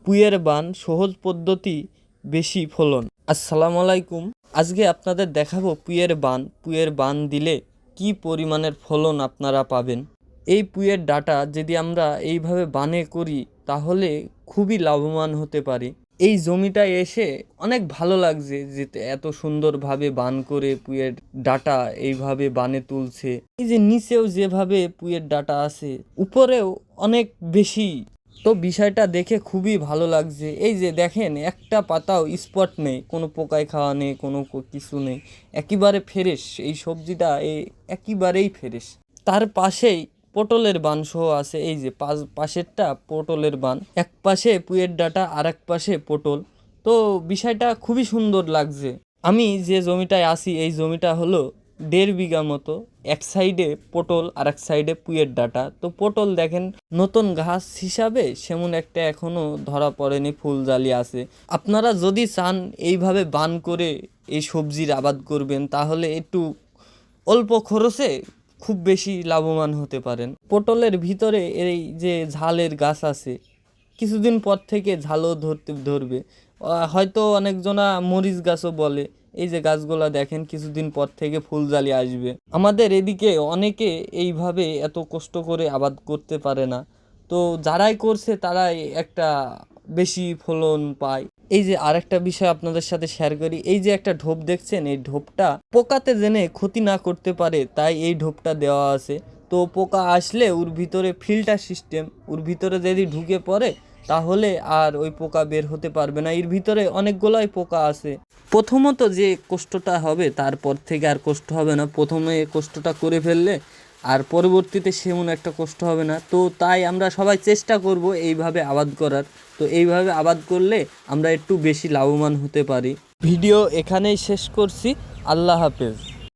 পুইয়ের বান সহজ পদ্ধতি, বেশি ফলন। আসসালামু আলাইকুম। আজকে আপনাদের দেখাবো পুইয়ের বান দিলে কি পরিমাণের ফলন আপনারা পাবেন। এই পুইয়ের ডাটা যদি আমরা এইভাবে বানে করি তাহলে খুবই লাভবান হতে পারি। এই জমিটা এসে অনেক ভালো লাগছে যে এত সুন্দরভাবে বান করে পুইয়ের ডাটা এইভাবে বানে তুলছে। এই যে নিচেও যেভাবে পুইয়ের ডাটা আছে, উপরেও অনেক বেশি। তো বিষয়টা দেখে খুবই ভালো লাগছে। এই যে দেখেন, একটা পাতাও স্পট নেই, কোনো পোকায় খাওয়া নেই, কোনো কিছু নেই, একেবারে ফ্রেশ। এই সবজিটা একেবারেই ফ্রেশ। তার পাশেই পটলের বান সহ আছে। এই যে পাশেরটা পটলের বান, এক পাশে পুইয়ের ডাঁটা আর এক পাশে পটল। তো বিষয়টা খুবই সুন্দর লাগছে। আমি যে জমিটায় আছি এই জমিটা হলো 1.5 বিঘা মতো। এক সাইডে পটল আর এক সাইডে পুইয়ের ডাঁটা। তো পটল দেখেন নতুন ঘাস হিসাবে সেমন একটা এখনো ধরা পড়েনি, ফুল জালি আছে। আপনারা যদি চান এইভাবে বান করে এই সবজির আবাদ করবেন তাহলে একটু অল্প খরচে খুব বেশি লাভবান হতে পারেন। পটলের ভিতরে এই যে ঝালের গাছ আছে, কিছুদিন পর থেকে ঝালও ধরবে। হয়তো অনেকজনা মরিচ গাছও বলে। এই যে গাছগুলা দেখেন, কিছুদিন পর থেকে ফুলজালি আসবে। আমাদের এদিকে অনেকে এইভাবে এত কষ্ট করে আবাদ করতে পারে না। তো যারাই করছে তারাই একটা বেশি ফলন পায়। এই যে আরেকটা বিষয় আপনাদের সাথে শেয়ার করি। এই যে একটা ঢোপ দেখছেন, এই ঢোপটা পোকাতে জেনে ক্ষতি না করতে পারে তাই এই ঢোপটা দেওয়া আছে। তো পোকা আসলে ওর ভিতরে ফিল্টার সিস্টেম, ওর ভিতরে যদি ঢুকে পড়ে তাহলে আর ওই পোকা বের হতে পারবে না। এর ভিতরে অনেকগুলাই পোকা আছে। প্রথমত যে কষ্টটা হবে তারপর থেকে আর কষ্ট হবে না। প্রথমে কষ্টটা করে ফেললে আর পরবর্তীতে সেমন একটা কষ্ট হবে না। তো তাই আমরা সবাই চেষ্টা করব এইভাবে আবাদ করার। তো এইভাবে আবাদ করলে আমরা একটু বেশি লাভবান হতে পারি। ভিডিও এখানেই শেষ করছি। আল্লাহ হাফেজ।